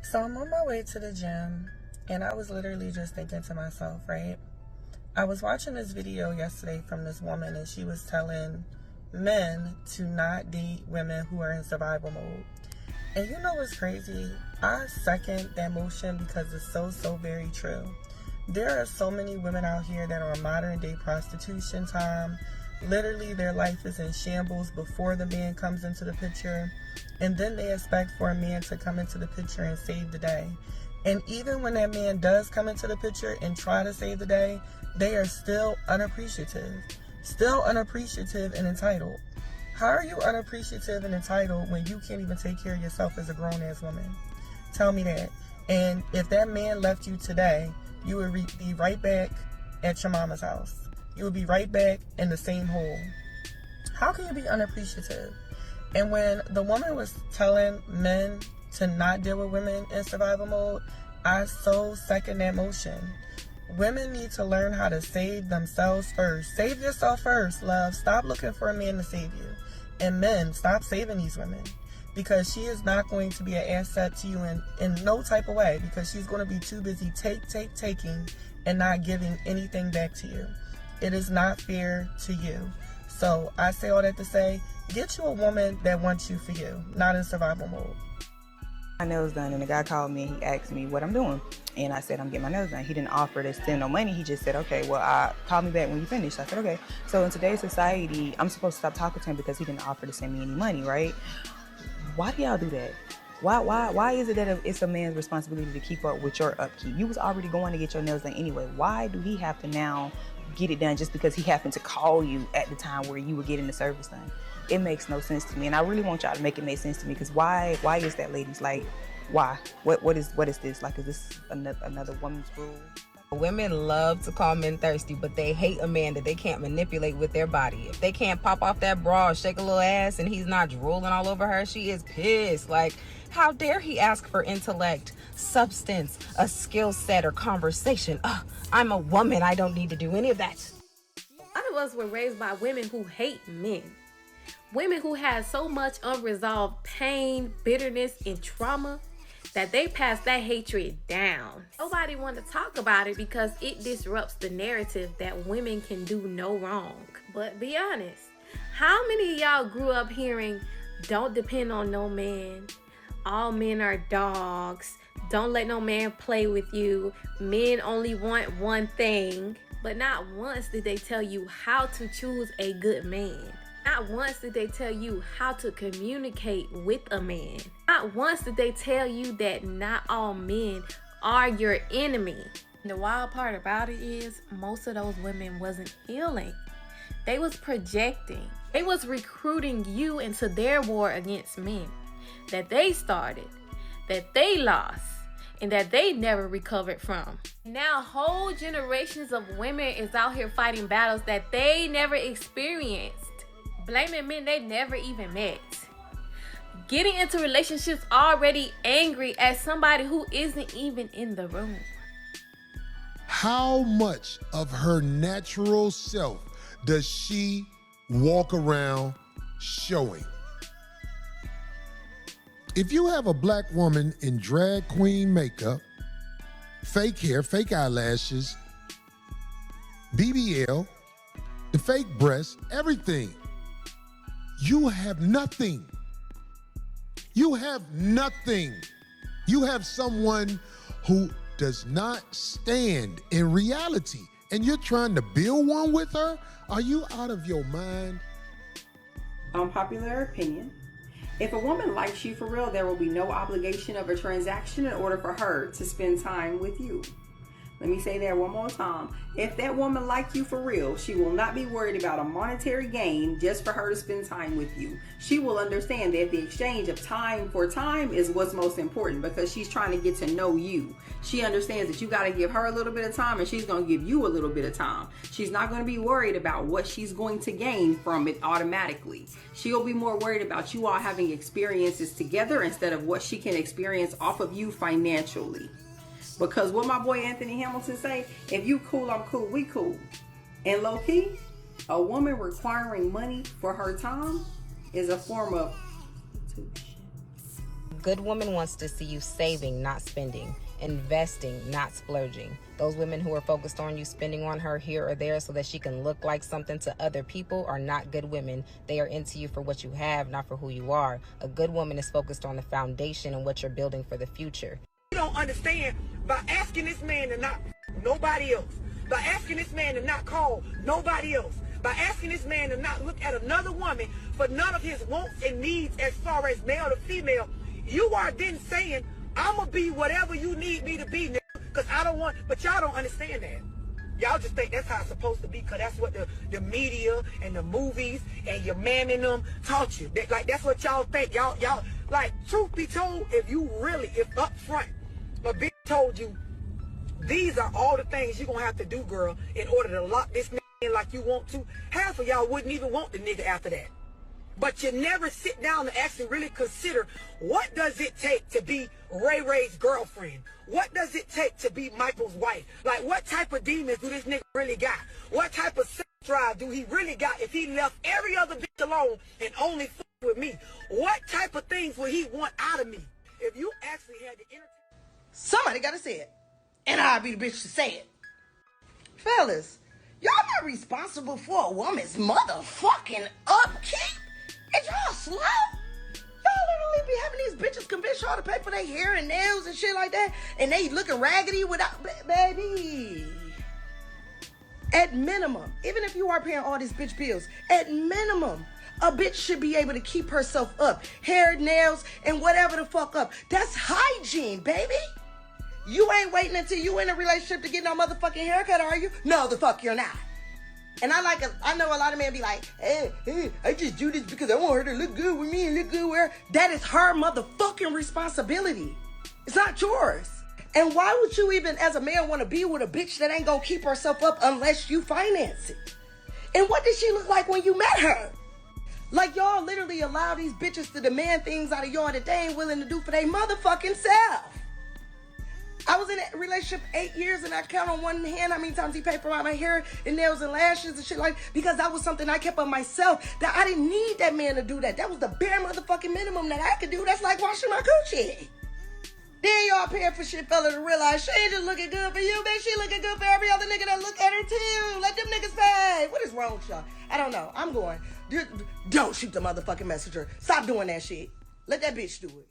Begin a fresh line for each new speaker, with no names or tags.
So I'm on my way to the gym, and I was literally just thinking to myself, right? I was watching this video yesterday from this woman, and she was telling men to not date women who are in survival mode. And you know what's crazy? I second that motion because it's so very true. There are so many women out here that are on modern day prostitution time. Literally, their life is in shambles before the man comes into the picture. And then they expect for a man to come into the picture and save the day. And even when that man does come into the picture and try to save the day, they are still unappreciative. Still unappreciative and entitled. How are you unappreciative and entitled when you can't even take care of yourself as a grown-ass woman? Tell me that. And if that man left you today, you would be right back at your mama's house. You would be right back in the same hole. How can you be unappreciative? And when the woman was telling men to not deal with women in survival mode, I so second that motion. Women need to learn how to save themselves first. Save yourself first, love. Stop looking for a man to save you. And men, stop saving these women. Because she is not going to be an asset to you in no type of way. Because she's going to be too busy taking and not giving anything back to you. It is not fair to you. So I say all that to say, get you a woman that wants you for you, not in survival mode.
My nails done, and the guy called me and he asked me what I'm doing, and I said I'm getting my nails done. He didn't offer to send no money. He just said, okay, well, call me back when you finish. I said, okay. So in today's society, I'm supposed to stop talking to him because he didn't offer to send me any money, right? Why do y'all do that? Why is it that it's a man's responsibility to keep up with your upkeep? You was already going to get your nails done anyway. Why do he have to now get it done just because he happened to call you at the time where you were getting the service done? It makes no sense to me, and I really want y'all to make it make sense to me, because why is that, ladies? Like, why? What is this? Like, is this another woman's rule?
Women love to call men thirsty, but they hate a man that they can't manipulate with their body. If they can't pop off that bra, shake a little ass, and he's not drooling all over her, she is pissed. Like, how dare he ask for intellect, substance, a skill set, or conversation? I'm a woman. I don't need to do any of that.
A lot of us were raised by women who hate men. Women who had so much unresolved pain, bitterness, and trauma that they pass that hatred down. Nobody want to talk about it because it disrupts the narrative that women can do no wrong. But be honest, how many of y'all grew up hearing, don't depend on no man, all men are dogs, don't let no man play with you, men only want one thing? But not once did they tell you how to choose a good man. Not once did they tell you how to communicate with a man. Not once did they tell you that not all men are your enemy. The wild part about it is most of those women wasn't healing. They was projecting. They was recruiting you into their war against men that they started, that they lost, and that they never recovered from. Now whole generations of women is out here fighting battles that they never experienced. Blaming men they never even met. Getting into relationships already angry at somebody who isn't even in the room.
How much of her natural self does she walk around showing? If you have a black woman in drag queen makeup, fake hair, fake eyelashes, BBL, the fake breasts, everything, you have nothing. You have nothing. You have someone who does not stand in reality, and you're trying to build one with her? Are you out of your mind?
Unpopular opinion. If a woman likes you for real, there will be no obligation of a transaction in order for her to spend time with you. Let me say that one more time. If that woman likes you for real, she will not be worried about a monetary gain just for her to spend time with you. She will understand that the exchange of time for time is what's most important, because she's trying to get to know you. She understands that you got to give her a little bit of time, and she's going to give you a little bit of time. She's not going to be worried about what she's going to gain from it automatically. She'll be more worried about you all having experiences together instead of what she can experience off of you financially. Because what my boy Anthony Hamilton say, if you cool, I'm cool, we cool. And low key, a woman requiring money for her time is a form of prostitution.
good woman wants to see you saving, not spending, investing, not splurging. Those women who are focused on you spending on her here or there so that she can look like something to other people are not good women. They are into you for what you have, not for who you are. A good woman is focused on the foundation and what you're building for the future.
You don't understand, by asking this man to not nobody else, by asking this man to not call nobody else, by asking this man to not look at another woman for none of his wants and needs as far as male to female, you are then saying, I'm going to be whatever you need me to be, nigga, because I don't want, but y'all don't understand that. Y'all just think that's how it's supposed to be because that's what the media and the movies and your man in them taught you. That's what y'all think. Y'all, like, truth be told, if up front, a bitch told you, these are all the things you're going to have to do, girl, in order to lock this nigga in like you want to, half of y'all wouldn't even want the nigga after that. But you never sit down and actually really consider, what does it take to be Ray Ray's girlfriend? What does it take to be Michael's wife? Like, what type of demons do this nigga really got? What type of sex drive do he really got if he left every other bitch alone and only fuck with me? What type of things would he want out of me? If you actually had the entertainment.
Somebody gotta say it. And I'll be the bitch to say it. Fellas, y'all not responsible for a woman's motherfucking upkeep? And y'all slow? Y'all literally be having these bitches convince y'all to pay for their hair and nails and shit like that, and they looking raggedy without, baby. At minimum, even if you are paying all these bitch bills, at minimum, a bitch should be able to keep herself up. Hair, nails, and whatever the fuck up. That's hygiene, baby. You ain't waiting until you in a relationship to get no motherfucking haircut, are you? No, the fuck you're not. And I know a lot of men be like, hey, I just do this because I want her to look good with me and look good with her. That is her motherfucking responsibility. It's not yours. And why would you even, as a man, want to be with a bitch that ain't gonna keep herself up unless you finance it? And what did she look like when you met her? Like, y'all literally allow these bitches to demand things out of y'all that they ain't willing to do for their motherfucking self. I was in a relationship 8 years and I count on one hand how many times he paid for my hair and nails and lashes and shit like, because that was something I kept on myself, that I didn't need that man to do that. That was the bare motherfucking minimum that I could do. That's like washing my coochie. Then y'all paying for shit, fella, to realize she ain't just looking good for you, man. She looking good for every other nigga that look at her too. Let them niggas pay. What is wrong with y'all? I don't know. I'm going. Don't shoot the motherfucking messenger. Stop doing that shit. Let that bitch do it.